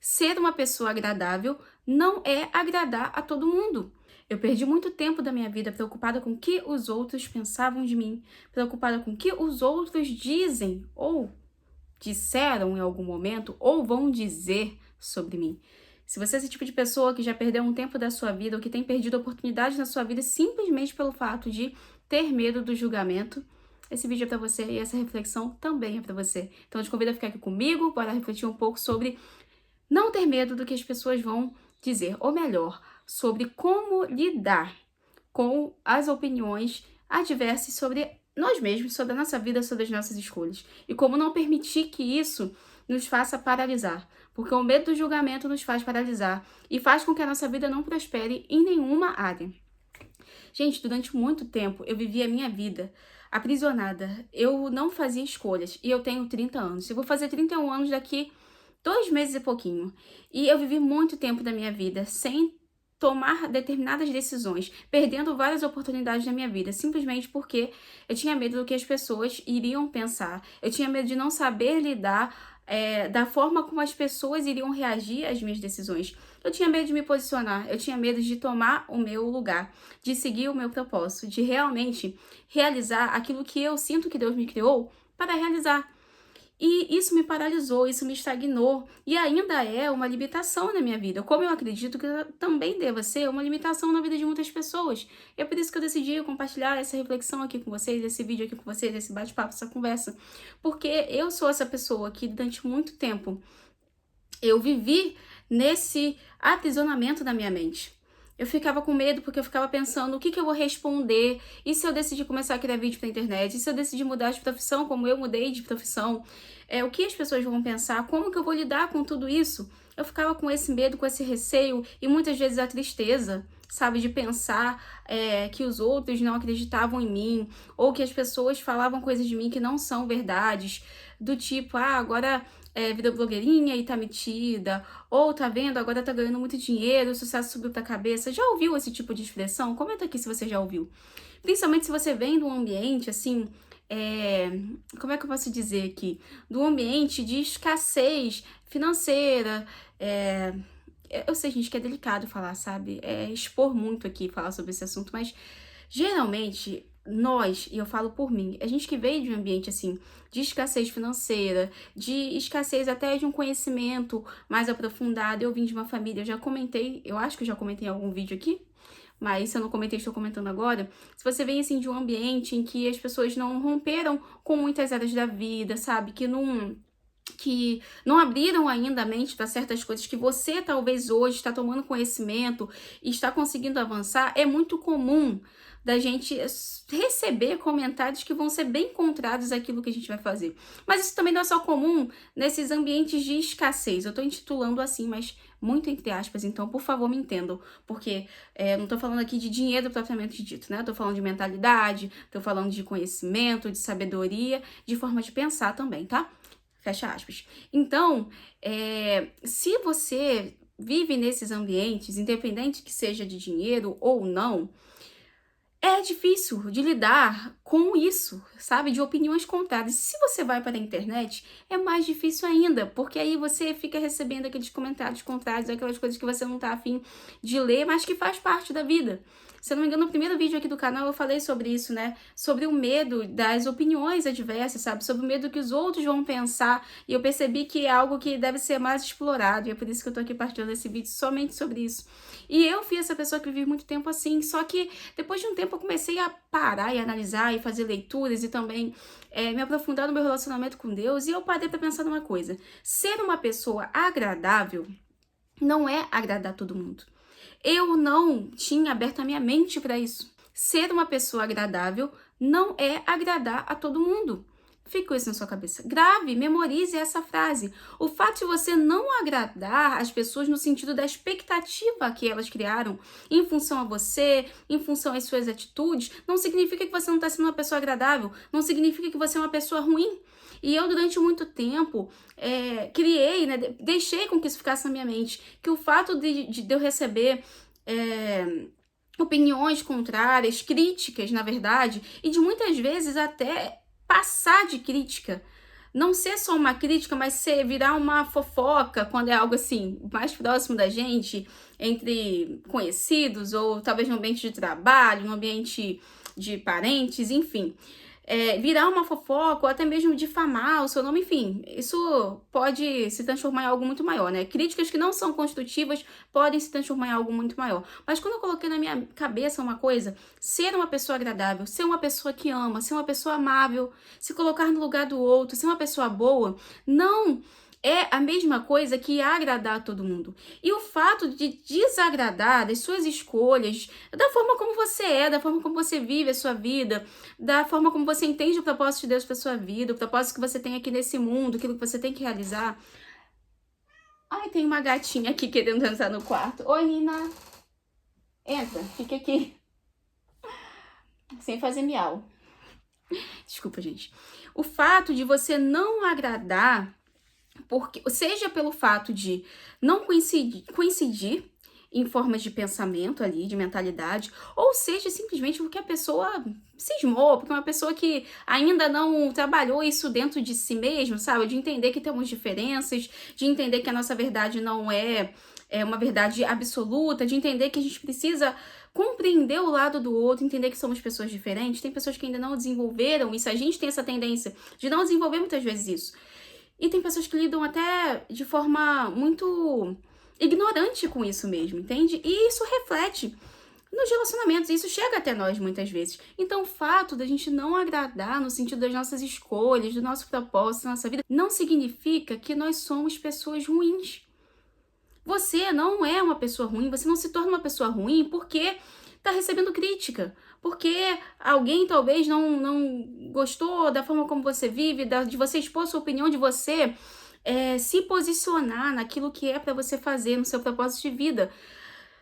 Ser uma pessoa agradável não é agradar a todo mundo. Eu perdi muito tempo da minha vida preocupada com o que os outros pensavam de mim, preocupada com o que os outros dizem ou disseram em algum momento ou vão dizer sobre mim. Se você é esse tipo de pessoa que já perdeu um tempo da sua vida ou que tem perdido oportunidades na sua vida simplesmente pelo fato de ter medo do julgamento, esse vídeo é para você e essa reflexão também é para você. Então eu te convido a ficar aqui comigo para refletir um pouco sobre não ter medo do que as pessoas vão dizer, ou melhor, sobre como lidar com as opiniões adversas sobre nós mesmos, sobre a nossa vida, sobre as nossas escolhas. E como não permitir que isso nos faça paralisar. Porque o medo do julgamento nos faz paralisar e faz com que a nossa vida não prospere em nenhuma área. Gente, durante muito tempo eu vivi a minha vida aprisionada. Eu não fazia escolhas e eu tenho 30 anos. Eu vou fazer 31 anos daqui 2 meses e pouquinho. E eu vivi muito tempo da minha vida sem tomar determinadas decisões, perdendo várias oportunidades na minha vida, simplesmente porque eu tinha medo do que as pessoas iriam pensar. Eu tinha medo de não saber lidar da forma como as pessoas iriam reagir às minhas decisões. Eu tinha medo de me posicionar, eu tinha medo de tomar o meu lugar, de seguir o meu propósito, de realmente realizar aquilo que eu sinto que Deus me criou para realizar. E isso me paralisou, isso me estagnou e ainda é uma limitação na minha vida, como eu acredito que também deva ser uma limitação na vida de muitas pessoas. E é por isso que eu decidi compartilhar essa reflexão aqui com vocês, esse vídeo aqui com vocês, esse bate-papo, essa conversa, porque eu sou essa pessoa que durante muito tempo eu vivi nesse aprisionamento da minha mente. Eu ficava com medo porque eu ficava pensando o que eu vou responder, e se eu decidir começar a criar vídeo pra internet, e se eu decidir mudar de profissão como eu mudei de profissão, o que as pessoas vão pensar, como que eu vou lidar com tudo isso? Eu ficava com esse medo, com esse receio e muitas vezes a tristeza, sabe, de pensar que os outros não acreditavam em mim, ou que as pessoas falavam coisas de mim que não são verdades, do tipo, agora virou blogueirinha e tá metida, ou tá vendo, agora tá ganhando muito dinheiro, o sucesso subiu pra cabeça. Já ouviu esse tipo de expressão? Comenta aqui se você já ouviu. Principalmente se você vem de um ambiente, assim, como é que eu posso dizer aqui? Do ambiente de escassez financeira, eu sei, gente, que é delicado falar, sabe? Expor muito aqui, falar sobre esse assunto, mas geralmente nós, e eu falo por mim, a gente que veio de um ambiente assim, de escassez financeira, de escassez até de um conhecimento mais aprofundado. Eu vim de uma família, eu já comentei, eu acho que eu já comentei em algum vídeo aqui, mas se eu não comentei, estou comentando agora. Se você vem assim de um ambiente em que as pessoas não romperam com muitas áreas da vida, sabe? Que não abriram ainda a mente para certas coisas que você talvez hoje está tomando conhecimento e está conseguindo avançar, é muito comum da gente receber comentários que vão ser bem contrários àquilo que a gente vai fazer. Mas isso também não é só comum nesses ambientes de escassez. Eu estou intitulando assim, mas muito entre aspas, então por favor me entendam, porque eu não estou falando aqui de dinheiro propriamente dito, né? Eu tô falando de mentalidade, estou falando de conhecimento, de sabedoria, de forma de pensar também, tá? Fecha aspas. Então, se você vive nesses ambientes, independente que seja de dinheiro ou não, é difícil de lidar com isso, sabe? De opiniões contrárias. Se você vai para a internet, é mais difícil ainda, porque aí você fica recebendo aqueles comentários contrários, aquelas coisas que você não tá afim de ler, mas que faz parte da vida. Se eu não me engano, no primeiro vídeo aqui do canal eu falei sobre isso, né? Sobre o medo das opiniões adversas, sabe? Sobre o medo que os outros vão pensar. E eu percebi que é algo que deve ser mais explorado. E é por isso que eu tô aqui partilhando esse vídeo somente sobre isso. E eu fui essa pessoa que vivi muito tempo assim. Só que depois de um tempo eu comecei a parar e analisar e fazer leituras e também me aprofundar no meu relacionamento com Deus. E eu parei pra pensar numa coisa. Ser uma pessoa agradável não é agradar todo mundo. Eu não tinha aberto a minha mente para isso. Ser uma pessoa agradável não é agradar a todo mundo. Fique com isso na sua cabeça. Grave, memorize essa frase. O fato de você não agradar as pessoas no sentido da expectativa que elas criaram em função a você, em função às suas atitudes, não significa que você não está sendo uma pessoa agradável, não significa que você é uma pessoa ruim. E eu, durante muito tempo, criei, né, deixei com que isso ficasse na minha mente, que o fato de eu receber opiniões contrárias, críticas, na verdade, e de muitas vezes até passar de crítica, não ser só uma crítica, mas virar uma fofoca quando é algo assim, mais próximo da gente, entre conhecidos, ou talvez no ambiente de trabalho, no ambiente de parentes, enfim. Virar uma fofoca, ou até mesmo difamar o seu nome, enfim, isso pode se transformar em algo muito maior, né? Críticas que não são construtivas podem se transformar em algo muito maior. Mas quando eu coloquei na minha cabeça uma coisa, ser uma pessoa agradável, ser uma pessoa que ama, ser uma pessoa amável, se colocar no lugar do outro, ser uma pessoa boa, não é a mesma coisa que agradar a todo mundo. E o fato de desagradar das suas escolhas, da forma como você é, da forma como você vive a sua vida, da forma como você entende o propósito de Deus para sua vida, o propósito que você tem aqui nesse mundo, aquilo que você tem que realizar. Ai, tem uma gatinha aqui querendo entrar no quarto. Oi, Nina. Entra, fica aqui. Sem fazer miau. Desculpa, gente. O fato de você não agradar, porque seja pelo fato de não coincidir em formas de pensamento ali, de mentalidade, ou seja simplesmente porque a pessoa cismou, porque é uma pessoa que ainda não trabalhou isso dentro de si mesmo, sabe? De entender que temos diferenças, de entender que a nossa verdade não é uma verdade absoluta, de entender que a gente precisa compreender o lado do outro, entender que somos pessoas diferentes. Tem pessoas que ainda não desenvolveram isso, a gente tem essa tendência de não desenvolver muitas vezes isso. E tem pessoas que lidam até de forma muito ignorante com isso mesmo, entende? E isso reflete nos relacionamentos, isso chega até nós muitas vezes. Então, o fato da gente não agradar no sentido das nossas escolhas, do nosso propósito, da nossa vida, não significa que nós somos pessoas ruins. Você não é uma pessoa ruim, você não se torna uma pessoa ruim porque tá recebendo crítica, porque alguém talvez não gostou da forma como você vive, de você expor sua opinião, de você se posicionar naquilo que é para você fazer, no seu propósito de vida.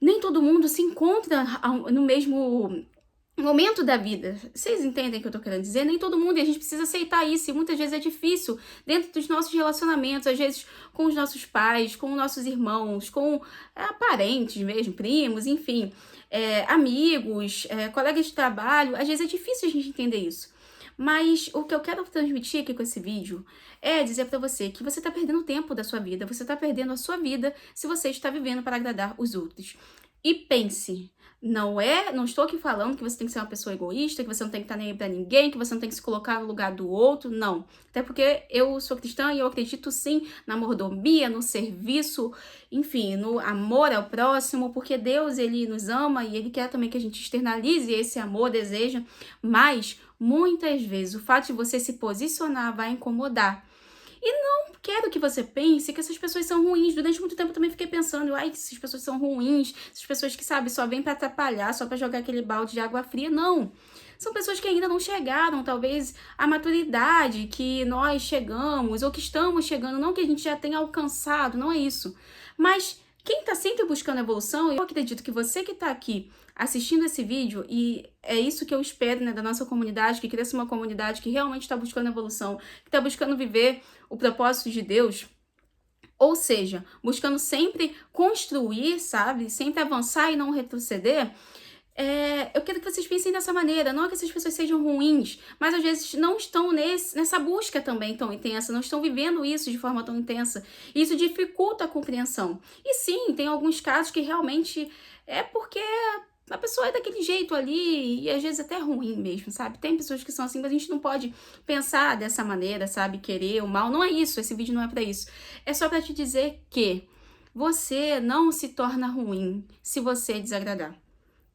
Nem todo mundo se encontra no mesmo momento da vida. Vocês entendem o que eu tô querendo dizer? Nem todo mundo, e a gente precisa aceitar isso, e muitas vezes é difícil dentro dos nossos relacionamentos, às vezes com os nossos pais, com os nossos irmãos, com parentes mesmo, primos, enfim, amigos, colegas de trabalho. Às vezes é difícil a gente entender isso. Mas o que eu quero transmitir aqui com esse vídeo é dizer pra você que você tá perdendo tempo da sua vida, você tá perdendo a sua vida se você está vivendo para agradar os outros. E pense, não estou aqui falando que você tem que ser uma pessoa egoísta, que você não tem que estar nem aí pra ninguém, que você não tem que se colocar no lugar do outro, não. Até porque eu sou cristã e eu acredito sim na mordomia, no serviço, enfim, no amor ao próximo, porque Deus, ele nos ama e ele quer também que a gente externalize esse amor, deseja, mas muitas vezes o fato de você se posicionar vai incomodar. E não quero que você pense que essas pessoas são ruins. Durante muito tempo eu também fiquei pensando, ai, que essas pessoas são ruins, essas pessoas que, sabe, só vêm pra atrapalhar, só pra jogar aquele balde de água fria. Não. São pessoas que ainda não chegaram, talvez, à maturidade que nós chegamos, ou que estamos chegando, não que a gente já tenha alcançado, não é isso. Mas quem tá sempre buscando evolução, eu acredito que você que tá aqui assistindo esse vídeo, e é isso que eu espero, né, da nossa comunidade, que cresça uma comunidade que realmente está buscando evolução, que está buscando viver o propósito de Deus, ou seja, buscando sempre construir, sabe, sempre avançar e não retroceder. Eu quero que vocês pensem dessa maneira, não é que essas pessoas sejam ruins, mas às vezes não estão nessa busca também tão intensa, não estão vivendo isso de forma tão intensa. Isso dificulta a compreensão. E sim, tem alguns casos que realmente é porque a pessoa é daquele jeito ali e às vezes até ruim mesmo, sabe? Tem pessoas que são assim, mas a gente não pode pensar dessa maneira, sabe? Querer o mal. Não é isso, esse vídeo não é pra isso. É só pra te dizer que você não se torna ruim se você desagradar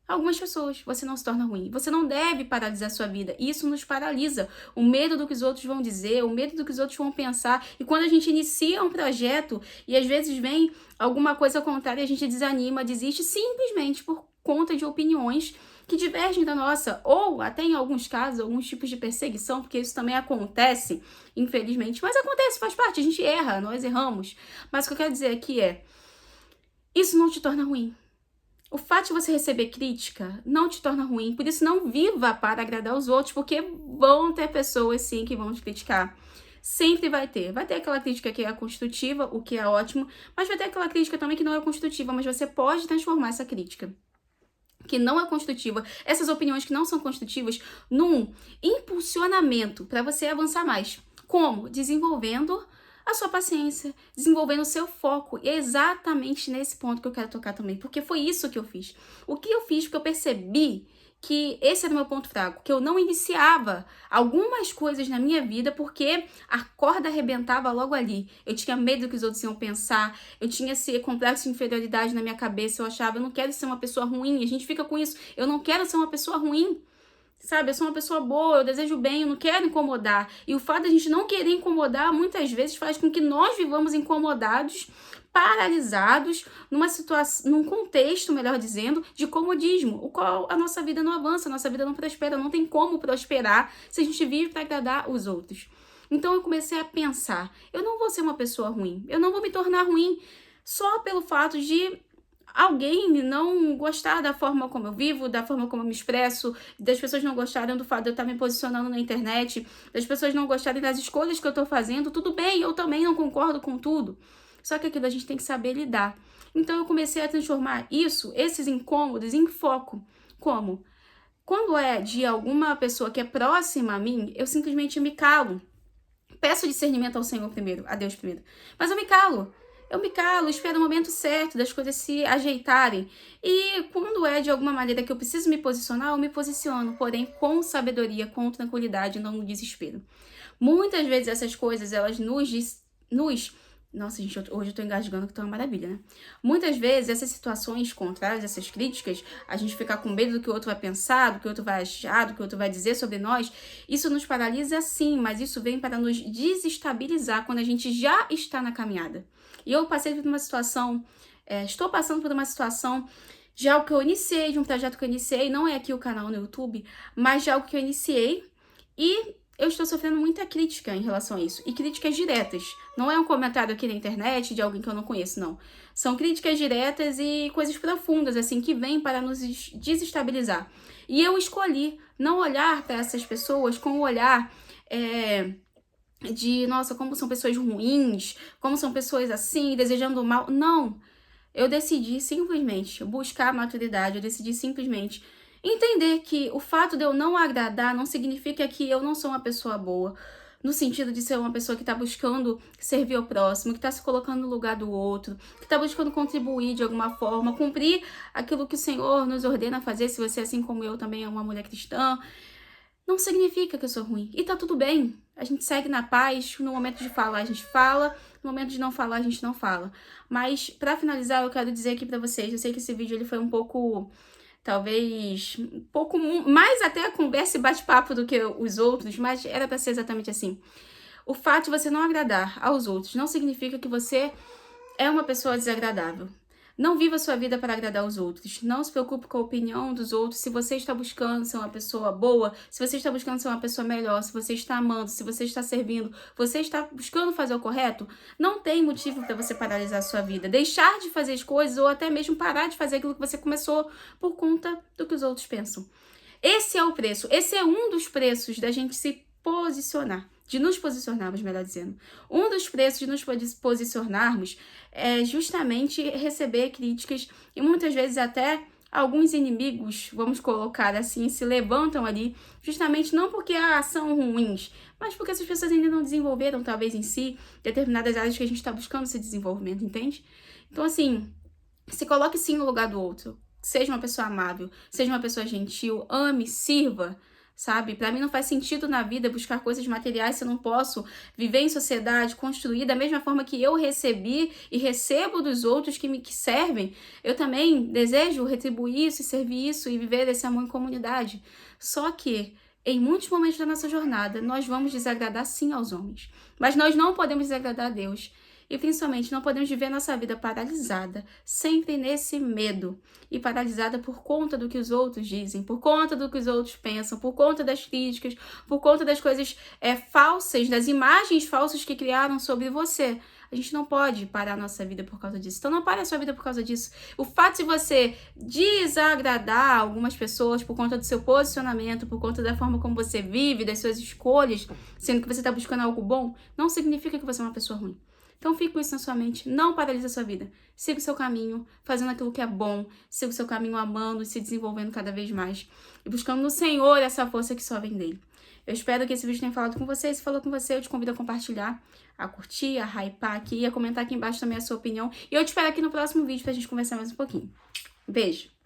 algumas pessoas, você não se torna ruim. Você não deve paralisar a sua vida. Isso nos paralisa. O medo do que os outros vão dizer, o medo do que os outros vão pensar. E quando a gente inicia um projeto e às vezes vem alguma coisa contrária, a gente desanima, desiste simplesmente por conta de opiniões que divergem da nossa, ou até em alguns casos, alguns tipos de perseguição, porque isso também acontece, infelizmente. Mas acontece, faz parte, a gente erra, nós erramos. Mas o que eu quero dizer aqui é, isso não te torna ruim. O fato de você receber crítica não te torna ruim, por isso não viva para agradar os outros, porque vão ter pessoas sim que vão te criticar. Sempre vai ter. Vai ter aquela crítica que é construtiva, o que é ótimo, mas vai ter aquela crítica também que não é construtiva, mas você pode transformar essa crítica que não é construtiva, essas opiniões que não são construtivas, num impulsionamento para você avançar mais. Como? Desenvolvendo a sua paciência, desenvolvendo o seu foco. E é exatamente nesse ponto que eu quero tocar também, porque foi isso que eu fiz. O que eu fiz? Porque eu percebi que esse era o meu ponto fraco, que eu não iniciava algumas coisas na minha vida porque a corda arrebentava logo ali. Eu tinha medo do que os outros iam pensar, eu tinha esse complexo de inferioridade na minha cabeça, eu achava, eu não quero ser uma pessoa ruim, a gente fica com isso, eu não quero ser uma pessoa ruim. Sabe, eu sou uma pessoa boa, eu desejo bem, eu não quero incomodar. E o fato de a gente não querer incomodar, muitas vezes faz com que nós vivamos incomodados, paralisados, numa situação, num contexto, melhor dizendo, de comodismo, o qual a nossa vida não avança, a nossa vida não prospera, não tem como prosperar se a gente vive para agradar os outros. Então eu comecei a pensar, eu não vou ser uma pessoa ruim, eu não vou me tornar ruim só pelo fato de alguém não gostar da forma como eu vivo, da forma como eu me expresso, das pessoas não gostarem do fato de eu estar me posicionando na internet, das pessoas não gostarem das escolhas que eu estou fazendo, tudo bem, eu também não concordo com tudo. Só que aquilo a gente tem que saber lidar. Então eu comecei a transformar isso, esses incômodos, em foco. Como? Quando é de alguma pessoa que é próxima a mim, eu simplesmente me calo. Peço discernimento ao Senhor primeiro, a Deus primeiro. Mas eu me calo. Eu me calo, espero o momento certo das coisas se ajeitarem. E quando é de alguma maneira que eu preciso me posicionar, eu me posiciono, porém com sabedoria, com tranquilidade, não no desespero. Muitas vezes essas coisas, elas Nossa, gente, hoje eu tô engasgando que tá uma maravilha, né? Muitas vezes essas situações contrárias, essas críticas, a gente ficar com medo do que o outro vai pensar, do que o outro vai achar, do que o outro vai dizer sobre nós, isso nos paralisa sim, mas isso vem para nos desestabilizar quando a gente já está na caminhada. E eu passei por uma situação, estou passando por uma situação de algo que eu iniciei, de um projeto que eu iniciei, não é aqui o canal no YouTube, mas de algo que eu iniciei e eu estou sofrendo muita crítica em relação a isso. E críticas diretas. Não é um comentário aqui na internet de alguém que eu não conheço, não. São críticas diretas e coisas profundas, assim, que vêm para nos desestabilizar. E eu escolhi não olhar para essas pessoas com o olhar de, nossa, como são pessoas ruins, como são pessoas assim, desejando o mal. Não. Eu decidi simplesmente buscar a maturidade, eu decidi simplesmente entender que o fato de eu não agradar não significa que eu não sou uma pessoa boa, no sentido de ser uma pessoa que está buscando servir ao próximo, que está se colocando no lugar do outro, que está buscando contribuir de alguma forma, cumprir aquilo que o Senhor nos ordena fazer, se você, assim como eu, também é uma mulher cristã. Não significa que eu sou ruim. E tá tudo bem. A gente segue na paz. No momento de falar, a gente fala. No momento de não falar, a gente não fala. Mas, pra finalizar, eu quero dizer aqui pra vocês. Eu sei que esse vídeo ele foi um pouco... Talvez um pouco mais até a conversa e bate-papo do que os outros. Mas era pra ser exatamente assim. O fato de você não agradar aos outros não significa que você é uma pessoa desagradável. Não viva a sua vida para agradar os outros. Não se preocupe com a opinião dos outros. Se você está buscando ser uma pessoa boa, se você está buscando ser uma pessoa melhor, se você está amando, se você está servindo, você está buscando fazer o correto, não tem motivo para você paralisar a sua vida. Deixar de fazer as coisas ou até mesmo parar de fazer aquilo que você começou por conta do que os outros pensam. Esse é o preço. Esse é um dos preços da gente se posicionar. De nos posicionarmos, melhor dizendo. Um dos preços de nos posicionarmos é justamente receber críticas e muitas vezes até alguns inimigos, vamos colocar assim, se levantam ali, justamente não porque são ruins, mas porque essas pessoas ainda não desenvolveram, talvez em si, determinadas áreas que a gente está buscando esse desenvolvimento, entende? Então, assim, se coloque sim no lugar do outro. Seja uma pessoa amável, seja uma pessoa gentil, ame, sirva. Sabe? Para mim não faz sentido na vida buscar coisas materiais se eu não posso viver em sociedade, construir da mesma forma que eu recebi e recebo dos outros que me servem. Eu também desejo retribuir isso e servir isso e viver esse amor em comunidade. Só que em muitos momentos da nossa jornada nós vamos desagradar sim aos homens, mas nós não podemos desagradar a Deus. E principalmente não podemos viver nossa vida paralisada, sempre nesse medo. E paralisada por conta do que os outros dizem, por conta do que os outros pensam, por conta das críticas, por conta das coisas falsas, das imagens falsas que criaram sobre você. A gente não pode parar a nossa vida por causa disso. Então não pare a sua vida por causa disso. O fato de você desagradar algumas pessoas por conta do seu posicionamento, por conta da forma como você vive, das suas escolhas, sendo que você está buscando algo bom, não significa que você é uma pessoa ruim. Então fique com isso na sua mente, não paralise a sua vida. Siga o seu caminho, fazendo aquilo que é bom, siga o seu caminho amando e se desenvolvendo cada vez mais. E buscando no Senhor essa força que só vem dele. Eu espero que esse vídeo tenha falado com você. Se falou com você, eu te convido a compartilhar, a curtir, a hypar aqui e a comentar aqui embaixo também a sua opinião. E eu te espero aqui no próximo vídeo pra gente conversar mais um pouquinho. Beijo!